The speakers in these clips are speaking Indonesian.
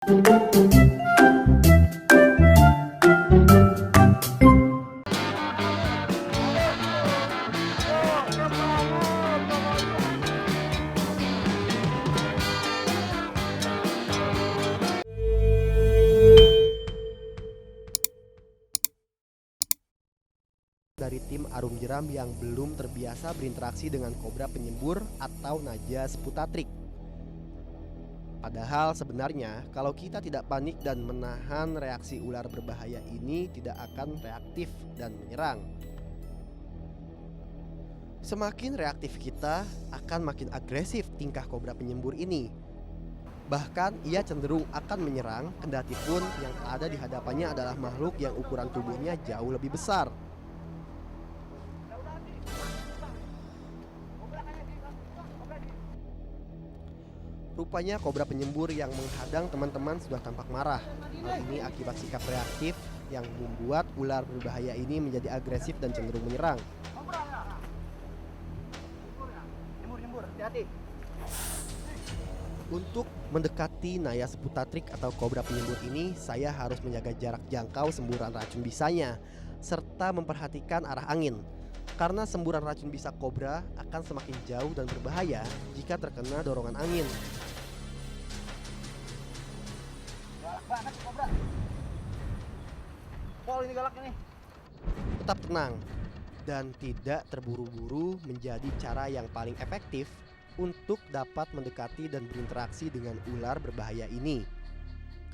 Dari tim Arum Jeram yang belum terbiasa berinteraksi dengan kobra penyembur atau Najas Putatrik. Padahal sebenarnya kalau kita tidak panik dan menahan reaksi ular berbahaya ini tidak akan reaktif dan menyerang. Semakin reaktif kita akan makin agresif tingkah kobra penyembur ini. Bahkan ia cenderung akan menyerang kendati pun yang ada di hadapannya adalah makhluk yang ukuran tubuhnya jauh lebih besar. Rupanya kobra penyembur yang menghadang teman-teman sudah tampak marah. Hal ini akibat sikap reaktif yang membuat ular berbahaya ini menjadi agresif dan cenderung menyerang. Nyembur, hati-hati. Untuk mendekati Najas Putatrik atau kobra penyembur ini, saya harus menjaga jarak jangkau semburan racun bisanya serta memperhatikan arah angin. Karena semburan racun bisa kobra akan semakin jauh dan berbahaya jika terkena dorongan angin. Galak banget kobra. Pol ini galak ini. Tetap tenang dan tidak terburu-buru menjadi cara yang paling efektif untuk dapat mendekati dan berinteraksi dengan ular berbahaya ini.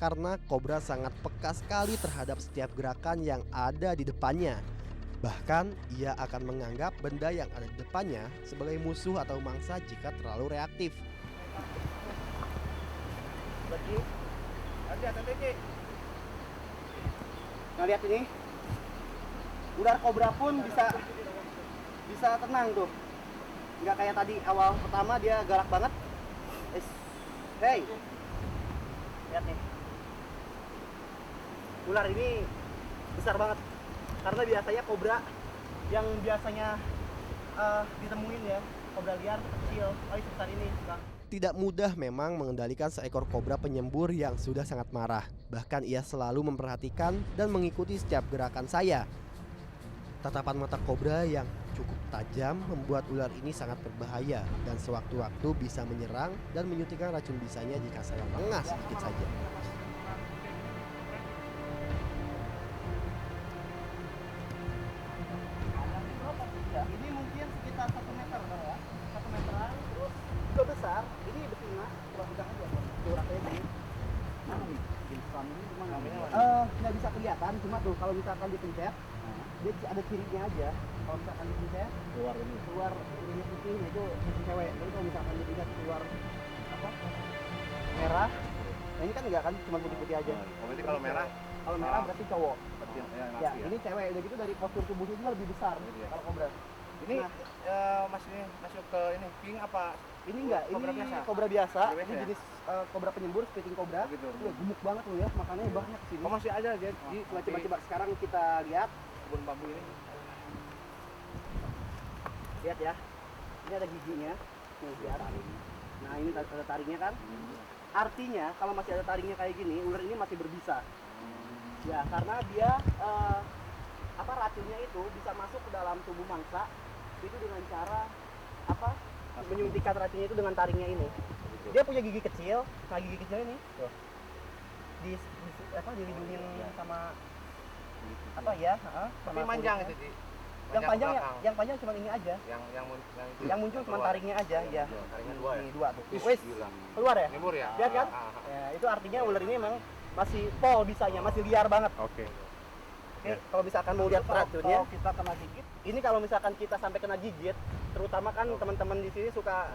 Karena kobra sangat peka sekali terhadap setiap gerakan yang ada di depannya. Bahkan ia akan menganggap benda yang ada di depannya sebagai musuh atau mangsa jika terlalu reaktif. Bagi. Hati-hati. Nah lihat ini. Ular kobra pun bisa tenang tuh. Nggak kayak tadi awal pertama dia galak banget. Hey. Lihat nih. Ular ini besar banget. Karena biasanya kobra yang biasanya ditemuin ya, kobra liar kecil, paling sebesar ini. Tidak mudah memang mengendalikan seekor kobra penyembur yang sudah sangat marah. Bahkan ia selalu memperhatikan dan mengikuti setiap gerakan saya. Tatapan mata kobra yang cukup tajam membuat ular ini sangat berbahaya dan sewaktu-waktu bisa menyerang dan menyuntikkan racun bisanya jika saya lengah sedikit saja. Ini mungkin sekitar 1 meter ya, 1 meteran. Terus juga besar. Ini betina, kurang pegang aja. Tuh rasanya ini. Mana nih? Nggak bisa kelihatan, cuma tuh kalau misalkan dipencet, dia ada cirinya aja. Kalau misalkan dipencet, keluar ini putihnya itu cewek. Jadi kalau misalkan dilihat keluar apa? Merah. Nah ini kan enggak kan, cuma putih-putih aja. Berarti kalau merah? Kalau merah berarti cowok. Ya, Ya, ini cewek. Udah gitu dari postur tubuhnya juga lebih besar kalau kobra. Ini masuk ke ini pink apa? Ini enggak, Kobra ini biasa? kobra biasa. Kobra biasa Ini ya? jenis kobra penyembur, spitting kobra. Oh, gitu. Iya, gemuk banget loh ya, makannya banyak sih. Oh masih ada dia di Coba sekarang kita lihat. kebun bambu ini. Lihat ya. Ini ada giginya. Nih, lihat. Nah, ini ada taringnya kan? Artinya kalau masih ada taringnya kayak gini, ular ini masih berbisa. Ya, karena dia racunnya itu bisa masuk ke dalam tubuh mangsa itu dengan cara menyuntikkan racunnya itu dengan taringnya ini. Dia punya gigi kecil, nah gigi kecil ini dilindungin sama Tapi manjang itu di. yang panjang cuma ini aja. Yang muncul cuma taringnya aja ya. Taringnya dua ya. Ini dua tuh. Wes, keluar ya? Nyembur ya? Lihat kan? Ya, itu artinya ular ini memang masih pol bisanya, masih liar banget. Oke. Oke, kalau misalkan mau lihat racunnya, Kalau kita kena gigit, ini kalau misalkan kita sampai kena gigit, terutama kan teman-teman di sini suka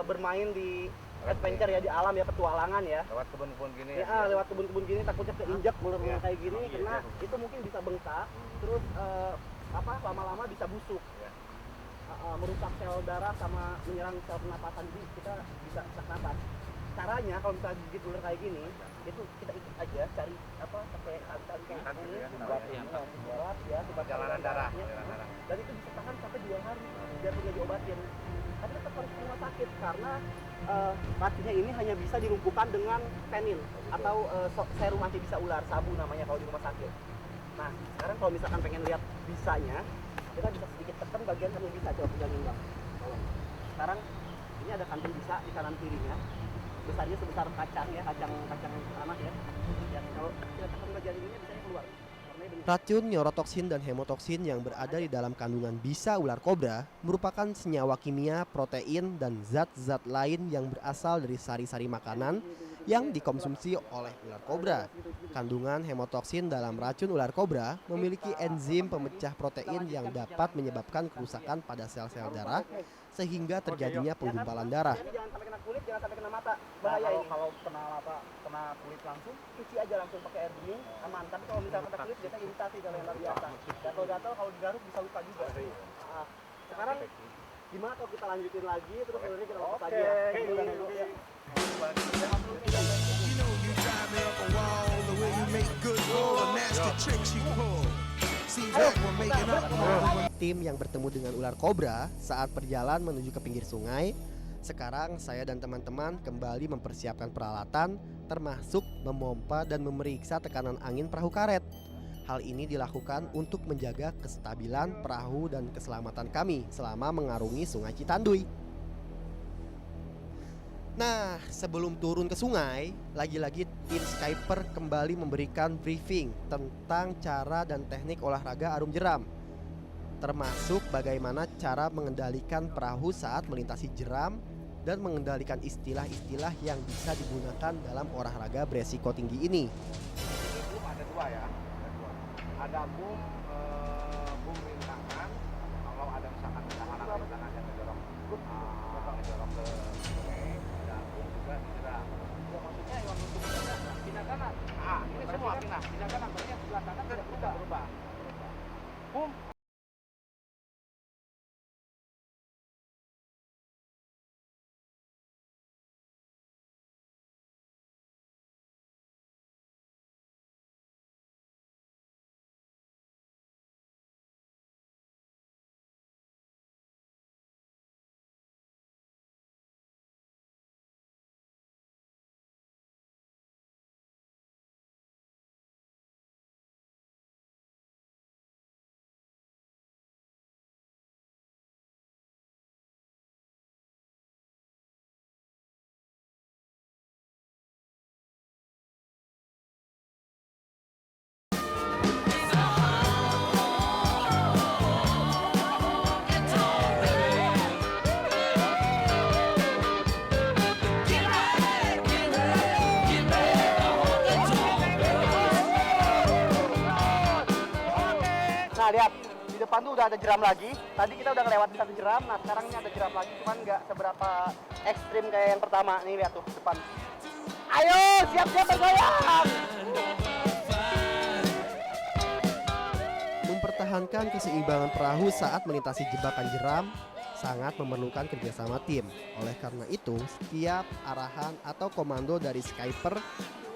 bermain di adventure ya, di alam ya, petualangan ya. lewat kebun-kebun gini Ya, lewat kebun-kebun gini takutnya keinjak ularnya kayak gini, Iya, karena iya. itu mungkin bisa bengkak, terus lama-lama bisa busuk. Ya. Merusak sel darah sama menyerang sel pernapasan, jadi kita bisa sesak napas. Caranya kalau misalnya gigit ular kayak gini, itu kita ikut aja cari pakai tali kayak Ikat gitu ini, ya, buat perjalanan darah. dan itu bisa tahan sampai 2 hari biar punya diobatin. Tapi tetap harus ke rumah sakit karena racunnya ini hanya bisa dilumpuhkan dengan penin atau serum anti bisa ular, sabu namanya kalau di rumah sakit. Nah, sekarang kalau misalkan pengen lihat bisanya, kita bisa sedikit tekan bagian kantung bisa, coba pegangin Bang. Tolong. Sekarang ini ada kantung bisa di kanan kirinya. Besarnya sebesar kacang ya, kacang anak ya. Ya, kalau kita tekan bagian ini bisanya keluar. Racun, neurotoksin, dan hemotoksin yang berada di dalam kandungan bisa ular kobra merupakan senyawa kimia, protein, dan zat-zat lain yang berasal dari sari-sari makanan yang dikonsumsi oleh ular kobra. Kandungan hemotoksin dalam racun ular kobra memiliki enzim pemecah protein yang dapat menyebabkan kerusakan pada sel-sel darah sehingga terjadinya penggumpalan darah. Jangan sampai kena kulit, jangan sampai kena mata. Bahaya ini. Kalau kena mata, kena kulit langsung, Cuci aja langsung pakai air dingin, aman. Tapi kalau misalnya kena kulit, biasanya iritasi kalau yang luar biasa. Gatal-gatal kalau digaruk bisa luka juga. Nah, sekarang gimana kalau kita lanjutin lagi, terus ularnya kita lepas lagi ya? You know you drive me up a wall the way you make good all the nasty tricks you pull. Seems like we're making up. Tim yang bertemu dengan ular kobra saat berjalan menuju ke pinggir sungai. Sekarang saya dan teman-teman kembali mempersiapkan peralatan termasuk memompa dan memeriksa tekanan angin perahu karet. Hal ini dilakukan untuk menjaga kestabilan perahu dan keselamatan kami selama mengarungi Sungai Citanduy. Nah, sebelum turun ke sungai, lagi-lagi tim Skyper kembali memberikan briefing tentang cara dan teknik olahraga arum jeram, termasuk bagaimana cara mengendalikan perahu saat melintasi jeram dan mengendalikan istilah-istilah yang bisa digunakan dalam olahraga beresiko tinggi ini. ini boom ada dua ya. Ada boom rintangan. Kalau ada misalkan rintangan yang ngedorong ke sungai, ada boom juga dijeram. Ya, maksudnya yang untuk pindah kanan. Ini semua pindah kanan, berarti sebelah kanan tidak berubah. Boom. Nah, lihat di depan tuh udah ada jeram lagi. Tadi kita udah ngelewat satu jeram. Nah, sekarang ini ada jeram lagi, cuman nggak seberapa ekstrim kayak yang pertama. Nih lihat tuh depan. Ayo, siap-siap bergoyang. Mempertahankan keseimbangan perahu saat melintasi jebakan jeram sangat memerlukan kerjasama tim. Oleh karena itu, setiap arahan atau komando dari Skyper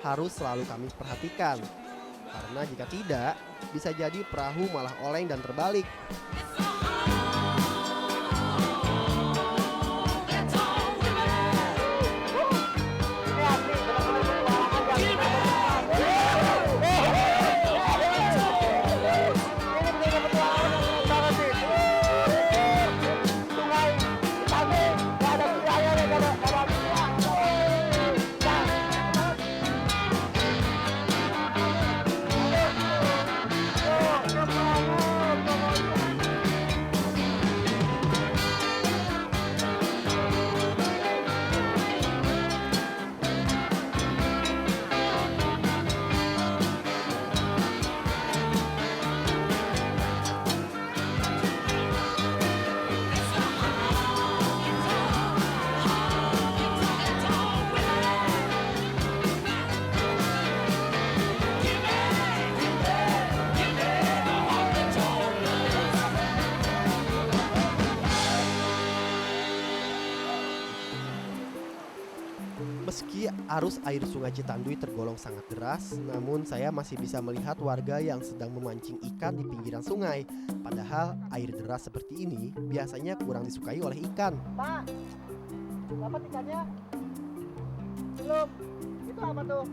harus selalu kami perhatikan. Karena jika tidak, bisa jadi perahu malah oleng dan terbalik. Arus air Sungai Citanduy tergolong sangat deras, namun saya masih bisa melihat warga yang sedang memancing ikan di pinggiran sungai. Padahal air deras seperti ini biasanya kurang disukai oleh ikan. Pak, dapat ikannya? Belum. Itu apa tuh?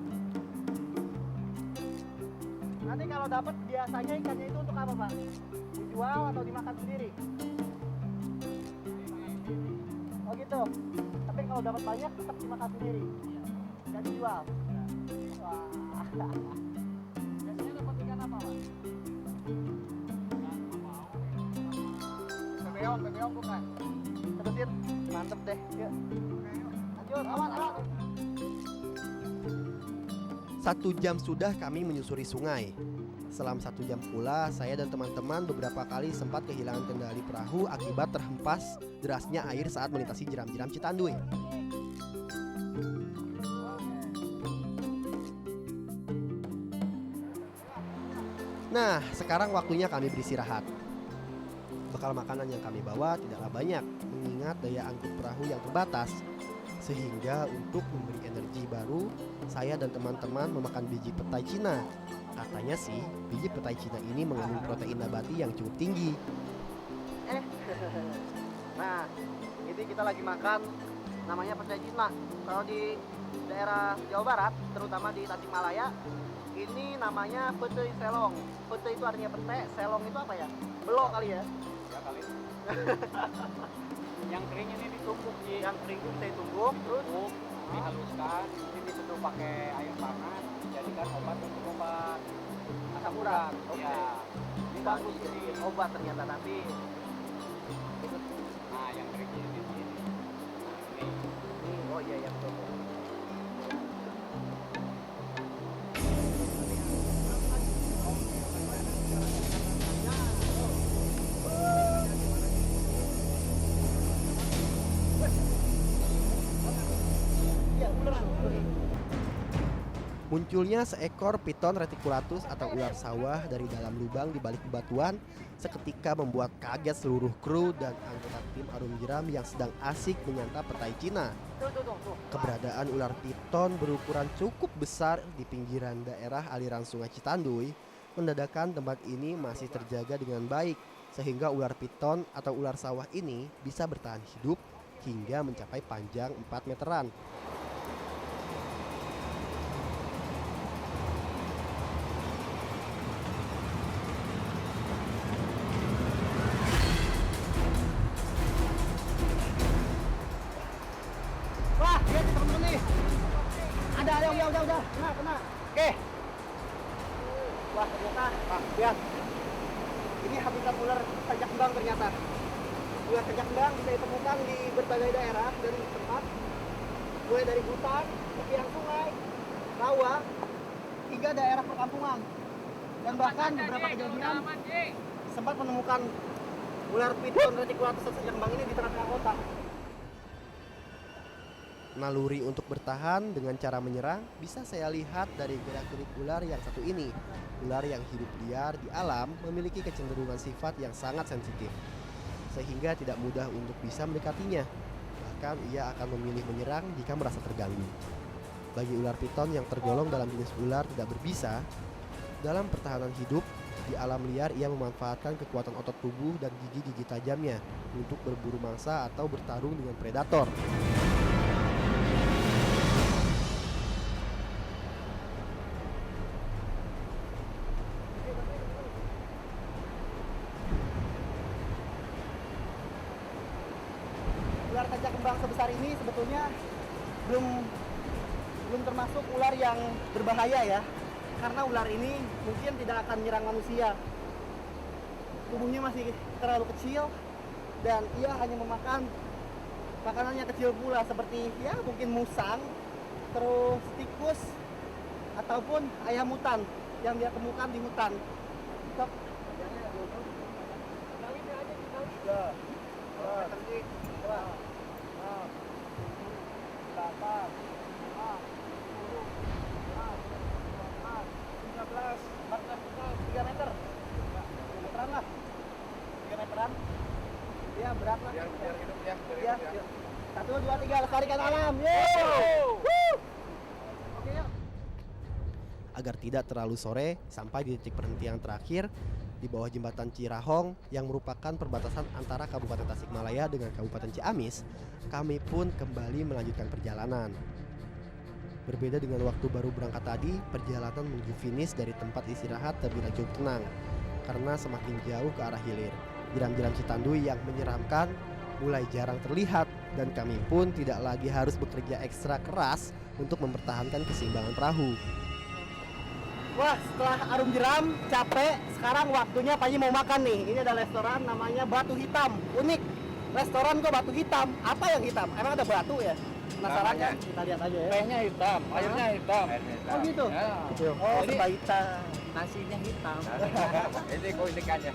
Nanti kalau dapat biasanya ikannya itu untuk apa, Pak? Dijual atau dimakan sendiri? Oh gitu. Tapi kalau dapat banyak tetap dimakan sendiri. Dan dijual. Wah. Biasanya dapat ikan apa, Pak? Bebeong bukan? Sebetir. Mantep deh. Yuk. Lanjut, awan. 1 jam sudah kami menyusuri sungai. Selama 1 jam pula, saya dan teman-teman beberapa kali sempat kehilangan kendali perahu akibat terhempas derasnya air saat melintasi jeram-jeram Citanduy. Nah, sekarang waktunya kami beristirahat. Bekal makanan yang kami bawa tidaklah banyak, mengingat daya angkut perahu yang terbatas. Sehingga untuk memberi energi baru, saya dan teman-teman memakan biji petai Cina. Katanya sih, biji petai Cina ini mengandung protein nabati yang cukup tinggi. Nah, ini kita lagi makan namanya petai Cina. Kalau di daerah Jawa Barat, terutama di Tasikmalaya, ini namanya petai selong. Petai itu artinya petai, selong itu apa ya? Belok kali ya? Ya kali. Yang kering ini ditumbuk sih. Yang kering itu bisa ditumbuk, terus dihaluskan, ini diseduh pakai air panas, dijadikan obat untuk obat asam urat. Oke. Ya. Ini bagus jadi obat ternyata, tapi Nah, yang kering ini di sini. Nah, ini. oh iya yang betul. Munculnya seekor Piton reticulatus atau ular sawah dari dalam lubang di balik bebatuan seketika membuat kaget seluruh kru dan anggota tim Arum Jeram yang sedang asik menyantap petai Cina. Tuh. Keberadaan ular piton berukuran cukup besar di pinggiran daerah aliran Sungai Citanduy mendadakan tempat ini masih terjaga dengan baik, sehingga ular piton atau ular sawah ini bisa bertahan hidup hingga mencapai panjang 4 meteran. Wah, lihat teman-teman nih. Ada, udah. Kena. Oke. Wah, ternyata, lihat. Ini habitat ular sajak kembang ternyata. Ular sajak kembang bisa ditemukan di berbagai daerah dari tempat, mulai dari hutan, tepian sungai, rawa, hingga daerah perkampungan. Dan bahkan beberapa kejadian sempat menemukan ular piton reticulatus sajak kembang ini di tengah-tengah kota. Naluri untuk bertahan dengan cara menyerang bisa saya lihat dari gerak-gerik ular yang satu ini. Ular yang hidup liar di alam memiliki kecenderungan sifat yang sangat sensitif, sehingga tidak mudah untuk bisa mendekatinya. Bahkan ia akan memilih menyerang jika merasa terganggu. Bagi ular piton yang tergolong dalam jenis ular tidak berbisa, dalam pertahanan hidup di alam liar ia memanfaatkan kekuatan otot tubuh dan gigi-gigi tajamnya untuk berburu mangsa atau bertarung dengan predator. Ular sajak kembang sebesar ini sebetulnya belum termasuk ular yang berbahaya ya, karena ular ini mungkin tidak akan menyerang manusia. Tubuhnya masih terlalu kecil dan ia hanya memakan makanan yang kecil pula, seperti ya mungkin musang, terus tikus ataupun ayam hutan yang dia temukan di hutan. Stop. Ya berat lah. Biar hidup ya. Ya. 1, 2, 3 lestarikan alam. Yeay. Woo. agar tidak terlalu sore sampai di titik perhentian terakhir di bawah jembatan Cirahong yang merupakan perbatasan antara Kabupaten Tasikmalaya dengan Kabupaten Ciamis. Kami pun kembali melanjutkan perjalanan. Berbeda dengan waktu baru berangkat tadi, perjalanan menuju finish dari tempat istirahat terbilang cukup tenang karena semakin jauh ke arah hilir. Jeram-jeram Citanduy yang menyeramkan mulai jarang terlihat dan kami pun tidak lagi harus bekerja ekstra keras untuk mempertahankan keseimbangan perahu. Wah, setelah arum jeram, capek, sekarang waktunya Panji mau makan nih. Ini ada restoran namanya Batu Hitam. Unik, restoran kok batu hitam. Apa yang hitam? Emang ada batu ya? Penasaran kan? Kita lihat aja ya. Tehnya hitam, airnya hitam. Oh gitu? Ya. Oh, Jadi- sebaita nasinya hitam. Ini keunikannya.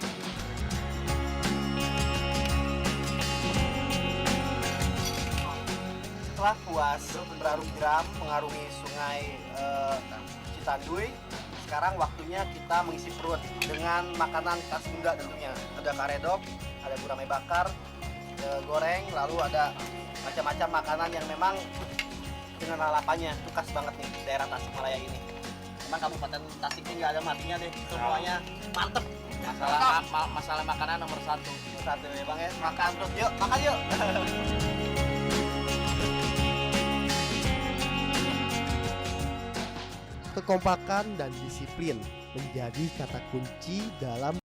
Setelah puas berarum jeram mengarungi sungai Citanduy, sekarang waktunya kita mengisi perut dengan makanan khas Sunda tentunya. Ada karedok, ada gurame bakar, goreng, lalu ada macam-macam makanan yang memang dengan lalapannya itu khas banget nih di daerah Tasikmalaya ini. Memang Kabupaten Tasik ini nggak ada matinya deh, semuanya mantep. Masalah makanan nomor 1. Satu ya bang ya, makan terus yuk, makan yuk. Kekompakan dan disiplin menjadi kata kunci dalam